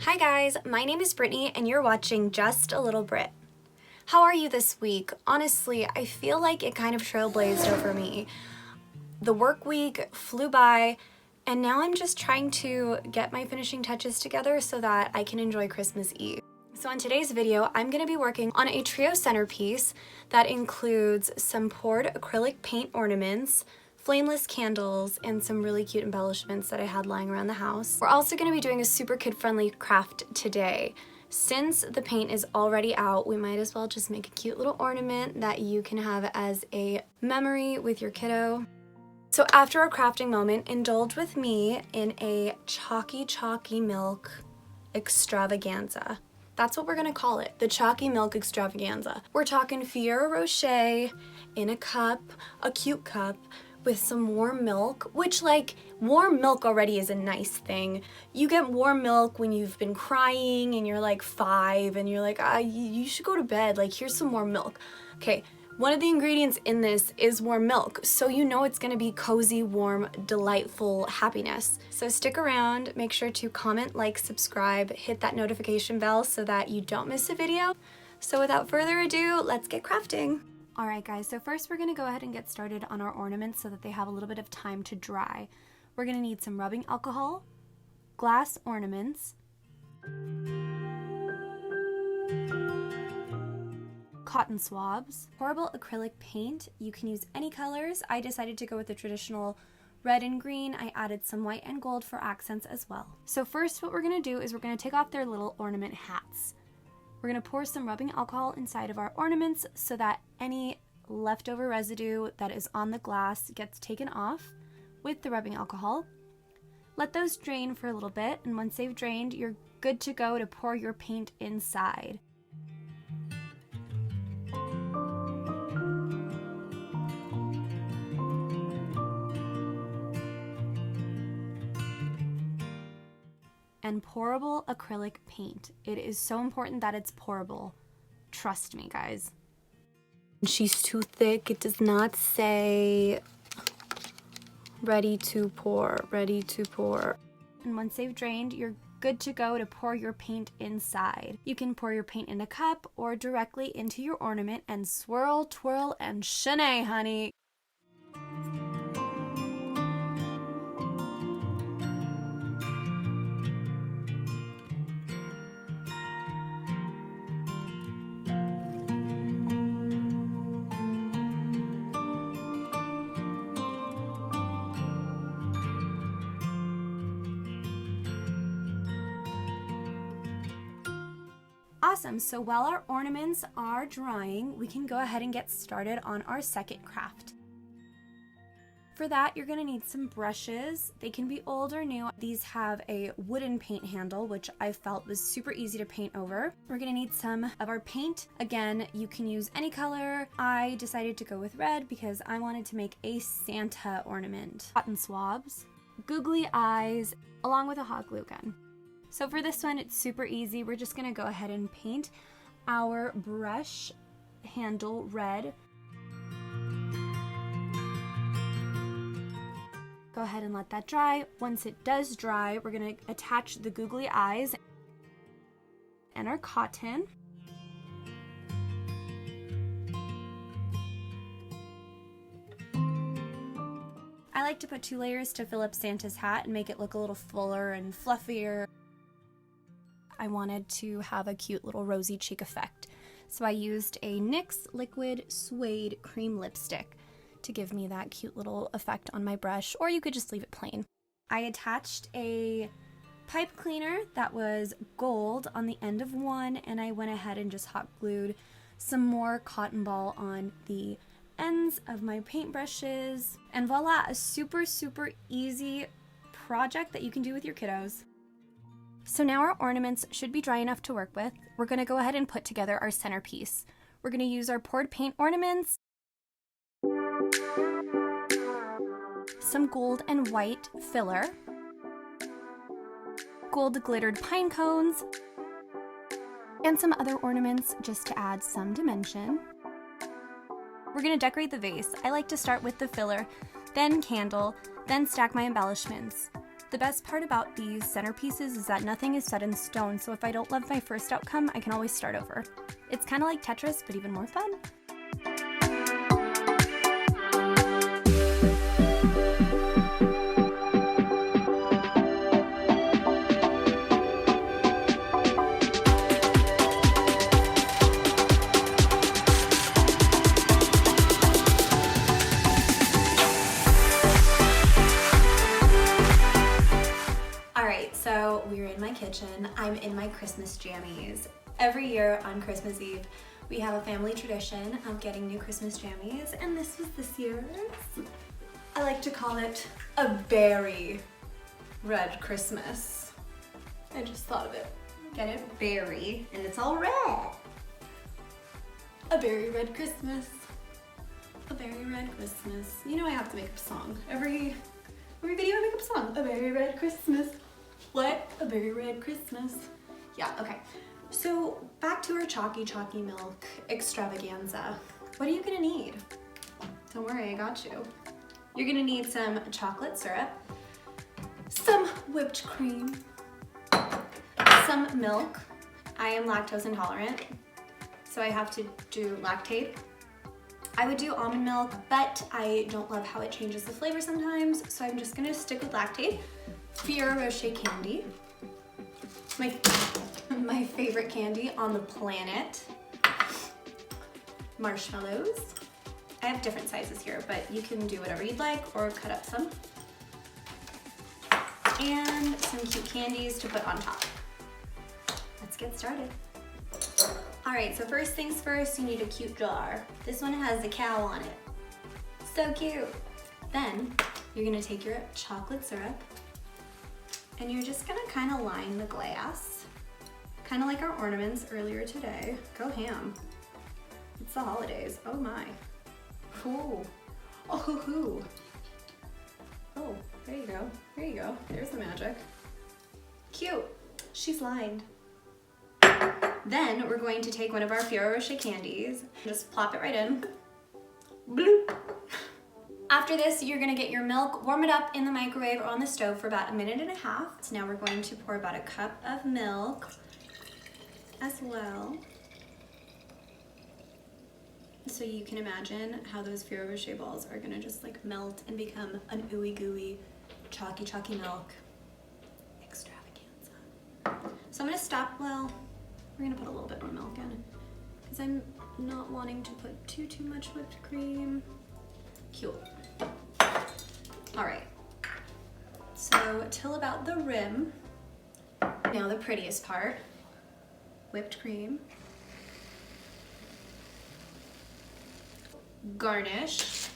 Hi guys, my name is Brittany and you're watching Just a Little Brit. How are you this week? Honestly, I feel like it kind of trailblazed over me. The work week flew by and now I'm just trying to get my finishing touches together so that I can enjoy Christmas Eve. So in today's video, I'm going to be working on a trio centerpiece that includes some poured acrylic paint ornaments, flameless candles, and some really cute embellishments that I had lying around the house. We're also going to be doing a super kid-friendly craft today. Since the paint is already out, we might as well just make a cute little ornament that you can have as a memory with your kiddo. So after our crafting moment, indulge with me in a Choccy Choccy Milk Extravaganza. That's what we're gonna call it, the Choccy Milk Extravaganza. We're talking Ferrero Rocher in a cup, a cute cup, with some warm milk, which warm milk already is a nice thing. You get warm milk when you've been crying and you're like 5 and you're like, you should go to bed, here's some warm milk. Okay, one of the ingredients in this is warm milk, so you know it's gonna be cozy, warm, delightful happiness. So stick around, make sure to comment, like, subscribe, hit that notification bell so that you don't miss a video. So without further ado, let's get crafting. Alright guys, so first we're going to go ahead and get started on our ornaments so that they have a little bit of time to dry. We're going to need some rubbing alcohol, glass ornaments, cotton swabs, pourable acrylic paint. You can use any colors. I decided to go with the traditional red and green. I added some white and gold for accents as well. So first what we're going to do is we're going to take off their little ornament hats. We're going to pour some rubbing alcohol inside of our ornaments so that any leftover residue that is on the glass gets taken off with the rubbing alcohol. Let those drain for a little bit, and once they've drained, you're good to go to pour your paint inside. And pourable acrylic paint. It is so important that it's pourable. Trust me, guys. She's too thick. It does not say ready to pour, ready to pour. And once they've drained, you're good to go to pour your paint inside. You can pour your paint in a cup or directly into your ornament and swirl, twirl, and shenay, honey. Awesome, so while our ornaments are drying, we can go ahead and get started on our second craft. For that, you're going to need some brushes. They can be old or new. These have a wooden paint handle, which I felt was super easy to paint over. We're going to need some of our paint. Again, you can use any color. I decided to go with red because I wanted to make a Santa ornament. Cotton swabs, googly eyes, along with a hot glue gun. So for this one, it's super easy. We're just going to go ahead and paint our brush handle red. Go ahead and let that dry. Once it does dry, we're going to attach the googly eyes and our cotton. I like to put 2 layers to fill up Santa's hat and make it look a little fuller and fluffier. I wanted to have a cute little rosy cheek effect. So I used a NYX Liquid Suede Cream Lipstick to give me that cute little effect on my brush, or you could just leave it plain. I attached a pipe cleaner that was gold on the end of one, and I went ahead and just hot glued some more cotton ball on the ends of my paintbrushes. And voila, a super, super easy project that you can do with your kiddos. So now our ornaments should be dry enough to work with. We're going to go ahead and put together our centerpiece. We're going to use our poured paint ornaments, some gold and white filler, gold glittered pine cones, and some other ornaments just to add some dimension. We're going to decorate the vase. I like to start with the filler, then candle, then stack my embellishments. The best part about these centerpieces is that nothing is set in stone, so if I don't love my first outcome, I can always start over. It's kind of like Tetris, but even more fun. So we're in my kitchen. I'm in my Christmas jammies. Every year on Christmas Eve, we have a family tradition of getting new Christmas jammies, and this was this year's. I like to call it a berry red Christmas. I just thought of it. Get it? Berry, and it's all red. A berry red Christmas. A berry red Christmas. You know I have to make up a song. Every video I make up a song. A berry red Christmas. What? A berry red Christmas. Yeah, okay. So back to our Choccy Choccy Milk Extravaganza. What are you gonna need? Don't worry, I got you. You're gonna need some chocolate syrup, some whipped cream, some milk. I am lactose intolerant, so I have to do lactate. I would do almond milk, but I don't love how it changes the flavor sometimes, so I'm just gonna stick with lactate. Ferrero Rocher candy, my favorite candy on the planet. Marshmallows. I have different sizes here, but you can do whatever you'd like or cut up some. And some cute candies to put on top. Let's get started. All right, so first things first, you need a cute jar. This one has a cow on it. So cute. Then you're gonna take your chocolate syrup, and you're just gonna kind of line the glass, kind of like our ornaments earlier today. Go ham. It's the holidays. Oh my. Ooh. Oh hoo hoo. Oh, there you go. There you go. There's the magic. Cute. She's lined. Then we're going to take one of our Ferrero Rocher candies, just plop it right in. Bloop. After this, you're gonna get your milk, warm it up in the microwave or on the stove for about 1.5 minutes. So now we're going to pour about a cup of milk as well. So you can imagine how those Ferrero Rocher balls are gonna just like melt and become an ooey gooey Choccy Choccy Milk Extravaganza. So I'm gonna stop, well, we're gonna put a little bit more milk in because I'm not wanting to put too much whipped cream. Cute. All right, so till about the rim. Now the prettiest part, whipped cream. Garnish.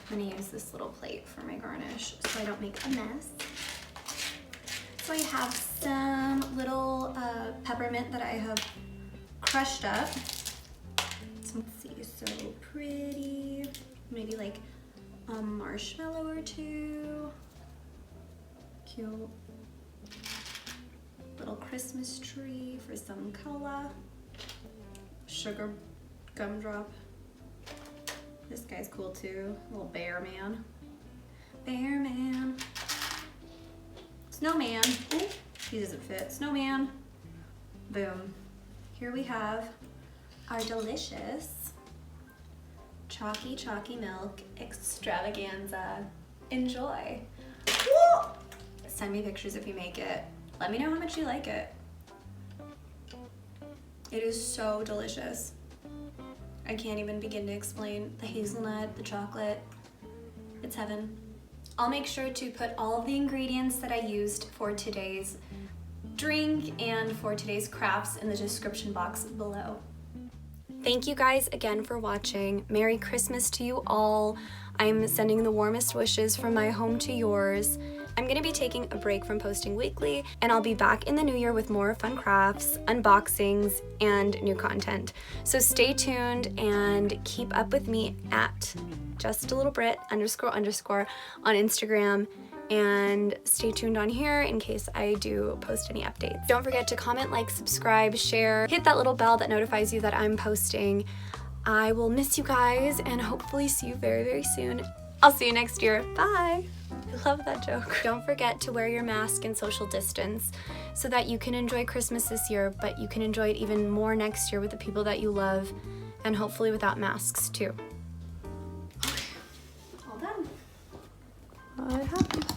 I'm gonna use this little plate for my garnish so I don't make a mess. So I have some little peppermint that I have crushed up. So let's see, so pretty. Maybe like a marshmallow or two. Cute. Little Christmas tree for some color. Sugar gumdrop. This guy's cool too. Little bear man. Bear man. Snowman. Ooh, he doesn't fit. Snowman. Boom. Here we have our delicious Choccy Choccy Milk Extravaganza. Enjoy. Woo! Send me pictures if you make it. Let me know how much you like it. It is so delicious. I can't even begin to explain the hazelnut, the chocolate. It's heaven. I'll make sure to put all of the ingredients that I used for today's drink and for today's crafts in the description box below. Thank you guys again for watching. Merry Christmas to you all. I'm sending the warmest wishes from my home to yours. I'm gonna be taking a break from posting weekly, and I'll be back in the new year with more fun crafts, unboxings, and new content. So stay tuned and keep up with me at justalittlebrit __ on Instagram, and stay tuned on here in case I do post any updates. Don't forget to comment, like, subscribe, share, hit that little bell that notifies you that I'm posting. I will miss you guys and hopefully see you very, very soon. I'll see you next year. Bye. love that joke. Don't forget to wear your mask and social distance so that you can enjoy Christmas this year, but you can enjoy it even more next year with the people that you love, and hopefully without masks too. Okay, all done. It happened.